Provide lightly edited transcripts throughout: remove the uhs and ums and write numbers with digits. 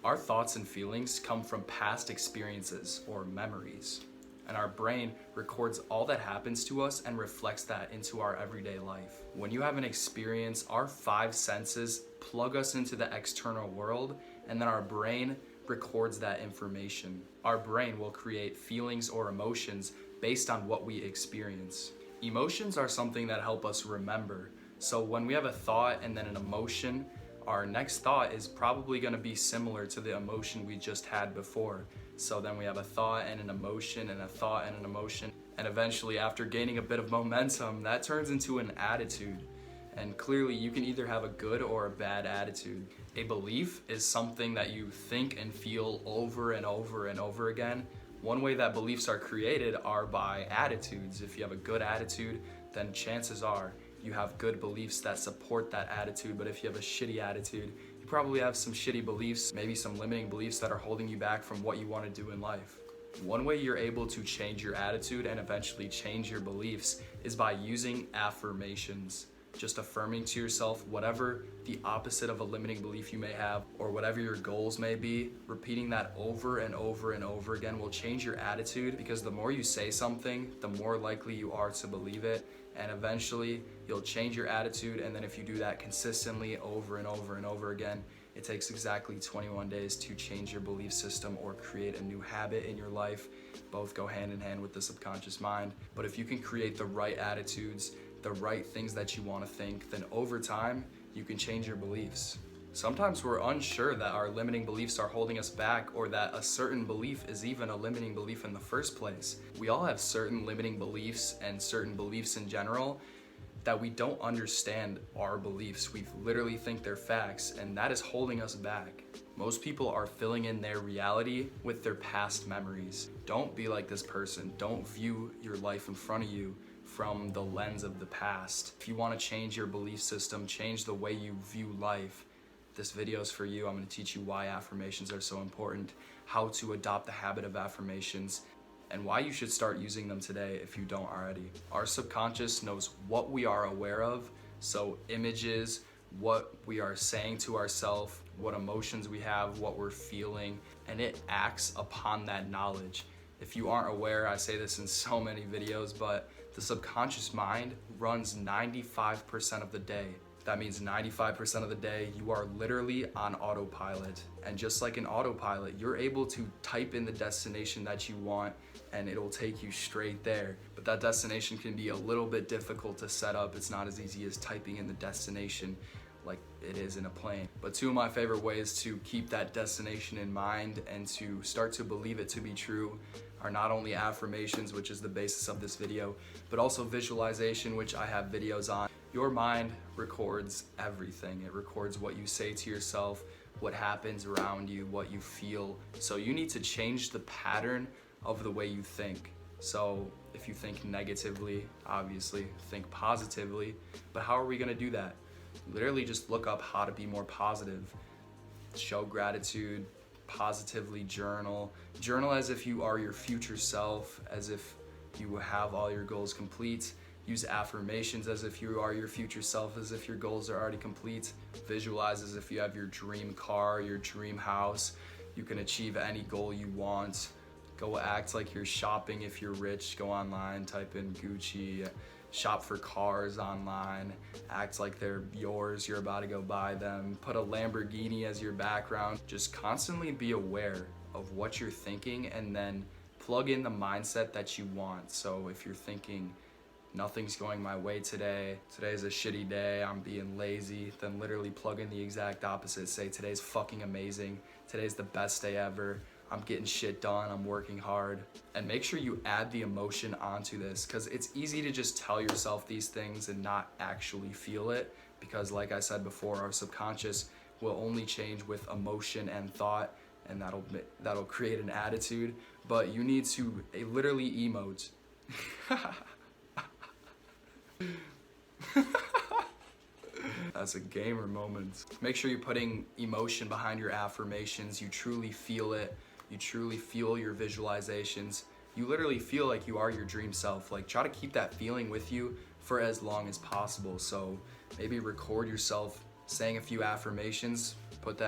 Our thoughts and feelings come from past experiences or memories, and our brain records all that happens to us and reflects that into our everyday life. When you have an experience, our five senses plug us into the external world, and then our brain records that information. Our brain will create feelings or emotions based on what we experience. Emotions are something that help us remember. So when we have a thought and then an emotion, our next thought is probably going to be similar to the emotion we just had before. So then we have a thought and an emotion and a thought and an emotion. And eventually, after gaining a bit of momentum, that turns into an attitude. And clearly, you can either have a good or a bad attitude. A belief is something that you think and feel over and over and over again. One way that beliefs are created are by attitudes. If you have a good attitude, then chances are you have good beliefs that support that attitude. But if you have a shitty attitude, you probably have some shitty beliefs, maybe some limiting beliefs that are holding you back from what you want to do in life. One way you're able to change your attitude and eventually change your beliefs is by using affirmations. Just affirming to yourself whatever the opposite of a limiting belief you may have, or whatever your goals may be. Repeating that over and over and over again will change your attitude, because the more you say something, the more likely you are to believe it, and eventually you'll change your attitude. And then if you do that consistently over and over and over again, it takes exactly 21 days to change your belief system or create a new habit in your life. Both go hand in hand with the subconscious mind. But if you can create the right attitudes, the right things that you want to think, then over time, you can change your beliefs. Sometimes we're unsure that our limiting beliefs are holding us back, or that a certain belief is even a limiting belief in the first place. We all have certain limiting beliefs and certain beliefs in general that we don't understand our beliefs. We literally think they're facts, and that is holding us back. Most people are filling in their reality with their past memories. Don't be like this person. Don't view your life in front of you from the lens of the past. If you want to change your belief system, change the way you view life, this video is for you. I'm going to teach you why affirmations are so important, how to adopt the habit of affirmations, and why you should start using them today if you don't already. Our subconscious knows what we are aware of, so images, what we are saying to ourselves, what emotions we have, what we're feeling, and it acts upon that knowledge. If you aren't aware, I say this in so many videos, but the subconscious mind runs 95% of the day. That means 95% of the day you are literally on autopilot. And just like in autopilot, you're able to type in the destination that you want and it'll take you straight there. But that destination can be a little bit difficult to set up. It's not as easy as typing in the destination like it is in a plane. But two of my favorite ways to keep that destination in mind and to start to believe it to be true are not only affirmations, which is the basis of this video, but also visualization, which I have videos on. Your mind records everything. It records what you say to yourself, what happens around you, what you feel. So you need to change the pattern of the way you think. So if you think negatively, obviously think positively. But how are we gonna do that? Literally just look up how to be more positive. Show gratitude, positively journal. Journal as if you are your future self, as if you have all your goals complete. Use affirmations as if you are your future self, as if your goals are already complete. Visualize as if you have your dream car, your dream house. You can achieve any goal you want. Go act like you're shopping if you're rich. Go online, type in Gucci, shop for cars online. Act like they're yours, you're about to go buy them. Put a Lamborghini as your background. Just constantly be aware of what you're thinking and then plug in the mindset that you want. So if you're thinking, nothing's going my way today, today's a shitty day, I'm being lazy, then literally plug in the exact opposite. Say today's fucking amazing, today's the best day ever, I'm getting shit done, I'm working hard. And make sure you add the emotion onto this, because it's easy to just tell yourself these things and not actually feel it, because like I said before, our subconscious will only change with emotion and thought, and that'll create an attitude. But you need to literally emote. That's a gamer moment. Make sure you're putting emotion behind your affirmations. You truly feel it. You truly feel your visualizations. You literally feel like you are your dream self. Like, try to keep that feeling with you for as long as possible. So maybe record yourself saying a few affirmations Put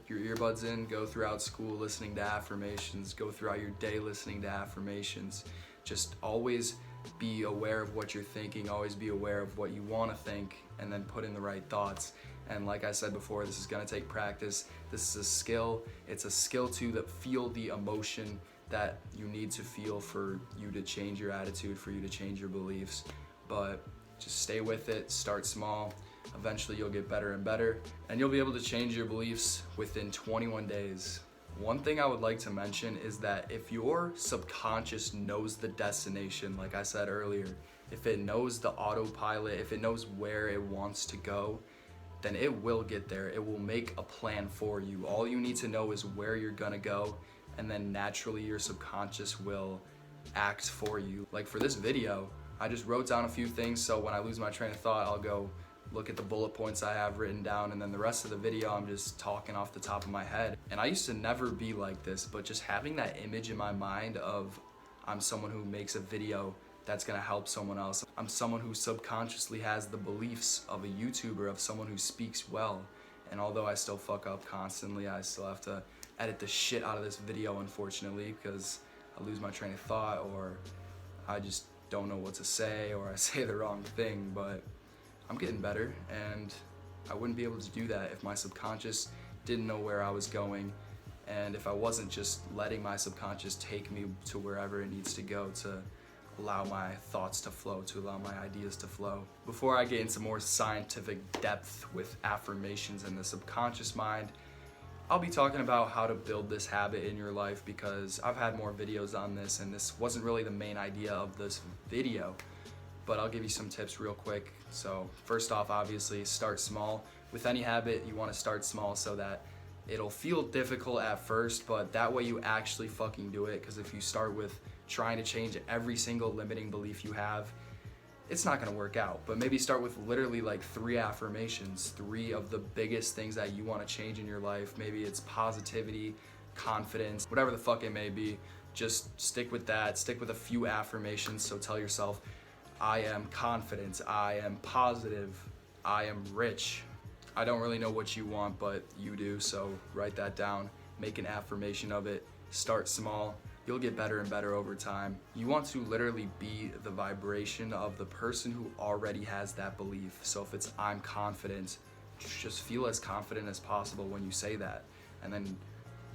your earbuds in, go throughout school listening to affirmations, go throughout your day listening to affirmations. Just always be aware of what you're thinking, always be aware of what you want to think, and then put in the right thoughts. And like I said before, this is going to take practice. This is a skill. It's a skill to feel the emotion that you need to feel for you to change your attitude, for you to change your beliefs. But just stay with it, start small. Eventually you'll get better and better, and you'll be able to change your beliefs within 21 days. One thing I would like to mention is that if your subconscious knows the destination, like I said earlier, if it knows the autopilot, if it knows where it wants to go, then it will get there. It will make a plan for you. All you need to know is where you're gonna go, and then naturally your subconscious will act for you. Like for this video, I just wrote down a few things, so when I lose my train of thought, I'll go look at the bullet points I have written down, and then the rest of the video I'm just talking off the top of my head. And I used to never be like this, but just having that image in my mind of I'm someone who makes a video that's gonna help someone else. I'm someone who subconsciously has the beliefs of a YouTuber, of someone who speaks well. And although I still fuck up constantly, I still have to edit the shit out of this video, unfortunately, because I lose my train of thought, or I just don't know what to say, or I say the wrong thing. But I'm getting better, and I wouldn't be able to do that if my subconscious didn't know where I was going, and if I wasn't just letting my subconscious take me to wherever it needs to go to allow my thoughts to flow, to allow my ideas to flow. Before I get into more scientific depth with affirmations and the subconscious mind, I'll be talking about how to build this habit in your life, because I've had more videos on this, and this wasn't really the main idea of this video, but I'll give you some tips real quick. So first off, obviously, start small. With any habit, you want to start small so that it'll feel difficult at first, but that way you actually fucking do it. Because if you start with trying to change every single limiting belief you have, it's not gonna work out. But maybe start with literally like 3 affirmations, 3 of the biggest things that you want to change in your life. Maybe it's positivity, confidence, whatever the fuck it may be. Just stick with that. Stick with a few affirmations. So tell yourself, I am confident, I am positive, I am rich. I don't really know what you want, but you do, so write that down, make an affirmation of it, start small. You'll get better and better over time. You want to literally be the vibration of the person who already has that belief. So if it's I'm confident, just feel as confident as possible when you say that, and then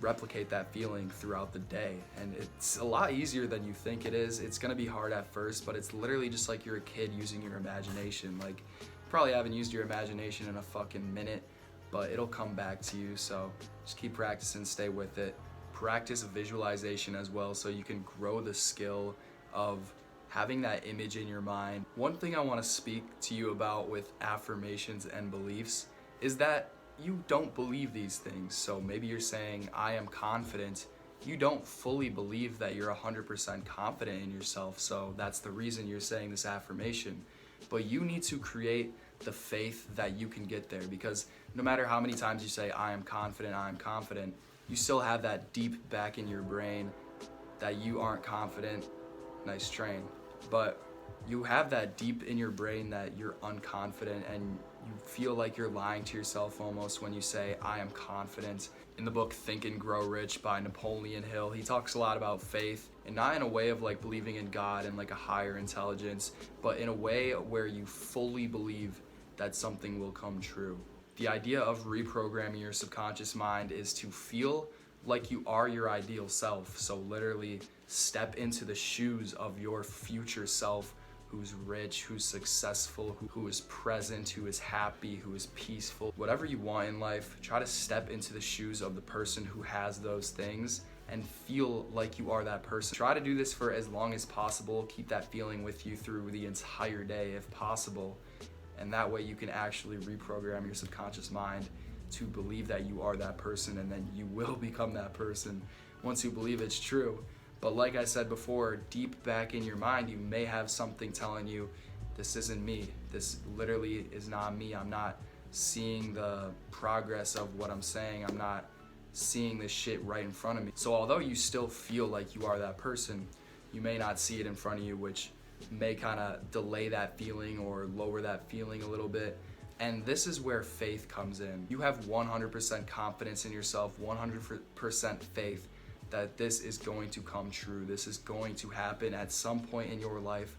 replicate that feeling throughout the day. And it's a lot easier than you think it is. It's gonna be hard at first, but it's literally just like you're a kid using your imagination. Like, you probably haven't used your imagination in a fucking minute, but it'll come back to you. So just keep practicing, stay with it. Practice visualization as well, so you can grow the skill of having that image in your mind. One thing I want to speak to you about with affirmations and beliefs is that you don't believe these things. So maybe you're saying, I am confident. You don't fully believe that you're 100% confident in yourself. So that's the reason you're saying this affirmation. But you need to create the faith that you can get there, because no matter how many times you say, I am confident, you still have that deep back in your brain that you aren't confident. Nice train. But you have that deep in your brain that you're unconfident, and you feel like you're lying to yourself almost when you say, I am confident. In the book Think and Grow Rich by Napoleon Hill, he talks a lot about faith, and not in a way of like believing in God and like a higher intelligence, but in a way where you fully believe that something will come true. The idea of reprogramming your subconscious mind is to feel like you are your ideal self. So literally step into the shoes of your future self, who's rich, who's successful, who is present, who is happy, who is peaceful. Whatever you want in life, try to step into the shoes of the person who has those things and feel like you are that person. Try to do this for as long as possible. Keep that feeling with you through the entire day if possible. And that way you can actually reprogram your subconscious mind to believe that you are that person, and then you will become that person once you believe it's true. But like I said before, deep back in your mind, you may have something telling you, this isn't me. This literally is not me. I'm not seeing the progress of what I'm saying. I'm not seeing this shit right in front of me. So although you still feel like you are that person, you may not see it in front of you, which may kind of delay that feeling or lower that feeling a little bit. And this is where faith comes in. You have 100% confidence in yourself, 100% faith that this is going to come true. This is going to happen at some point in your life.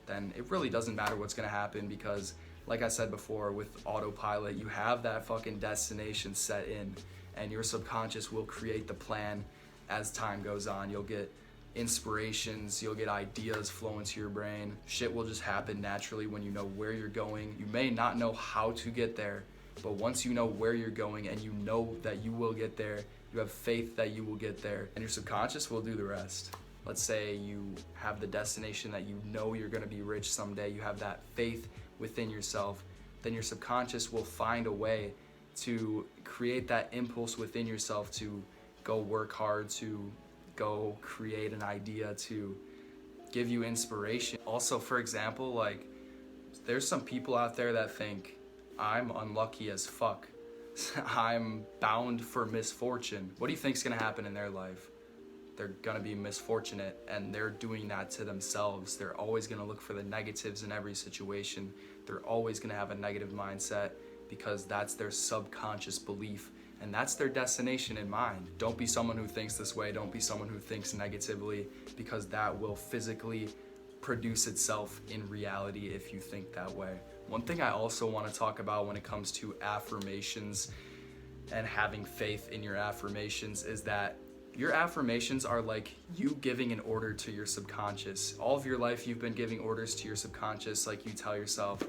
Then it really doesn't matter what's gonna happen, because like I said before, with autopilot, you have that fucking destination set in, and your subconscious will create the plan as time goes on. You'll get inspirations, you'll get ideas flow into your brain. Shit will just happen naturally when you know where you're going. You may not know how to get there, but once you know where you're going and you know that you will get there, you have faith that you will get there, and your subconscious will do the rest. Let's say you have the destination that you know you're gonna be rich someday, you have that faith within yourself, then your subconscious will find a way to create that impulse within yourself to go work hard, to go create an idea, to give you inspiration. Also, for example, like, there's some people out there that think, I'm unlucky as fuck. I'm bound for misfortune. What do you think's gonna happen in their life? They're gonna be misfortunate, and they're doing that to themselves. They're always gonna look for the negatives in every situation. They're always gonna have a negative mindset because that's their subconscious belief, and that's their destination in mind. Don't be someone who thinks this way. Don't be someone who thinks negatively, because that will physically produce itself in reality if you think that way. One thing I also want to talk about when it comes to affirmations and having faith in your affirmations is that your affirmations are like you giving an order to your subconscious. All of your life you've been giving orders to your subconscious, like you tell yourself,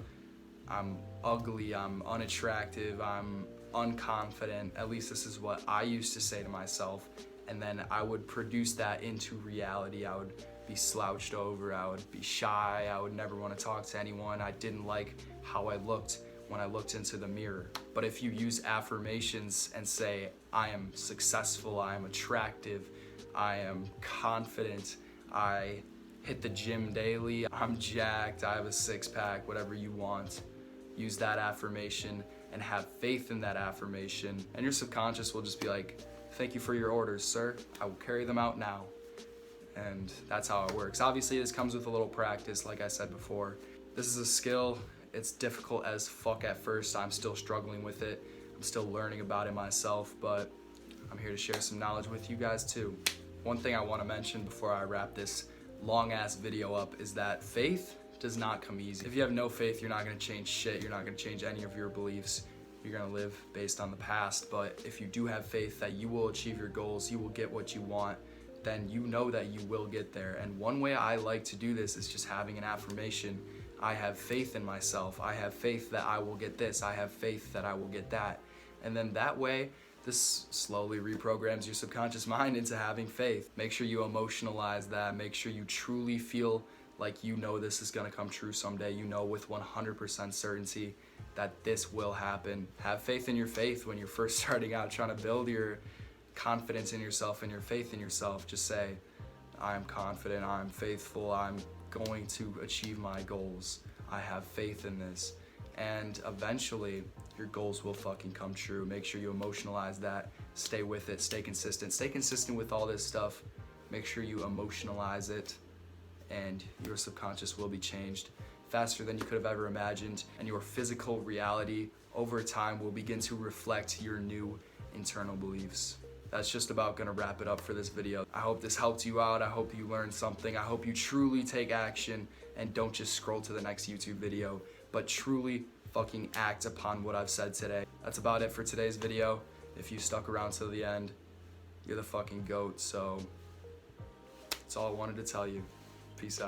I'm ugly, I'm unattractive, I'm unconfident. At least this is what I used to say to myself. And then I would produce that into reality. I would be slouched over, I would be shy, I would never want to talk to anyone. I didn't like how I looked when I looked into the mirror. But if you use affirmations and say, I am successful, I am attractive, I am confident, I hit the gym daily, I'm jacked, I have a six-pack, whatever you want. Use that affirmation and have faith in that affirmation, and your subconscious will just be like, thank you for your orders, sir. I will carry them out now. And that's how it works. Obviously, this comes with a little practice, like I said before. This is a skill. It's difficult as fuck at first. I'm still struggling with it. I'm still learning about it myself, but I'm here to share some knowledge with you guys too. One thing I want to mention before I wrap this long ass video up is that faith does not come easy. If you have no faith, you're not going to change shit. You're not going to change any of your beliefs. You're going to live based on the past. But if you do have faith that you will achieve your goals, you will get what you want, then you know that you will get there. And one way I like to do this is just having an affirmation. I have faith in myself. I have faith that I will get this. I have faith that I will get that. And then that way, this slowly reprograms your subconscious mind into having faith. Make sure you emotionalize that. Make sure you truly feel like you know this is gonna come true someday. You know with 100% certainty that this will happen. Have faith in your faith when you're first starting out, trying to build your confidence in yourself and your faith in yourself. Just say, I'm confident, I'm faithful, I'm going to achieve my goals. I have faith in this. And eventually, your goals will fucking come true. Make sure you emotionalize that. Stay with it, stay consistent. Stay consistent with all this stuff. Make sure you emotionalize it, and your subconscious will be changed faster than you could have ever imagined, and your physical reality over time will begin to reflect your new internal beliefs. That's just about gonna wrap it up for this video. I hope this helped you out. I hope you learned something. I hope you truly take action and don't just scroll to the next YouTube video, but truly fucking act upon what I've said today. That's about it for today's video. If you stuck around till the end, you're the fucking GOAT. So that's all I wanted to tell you. Peace out.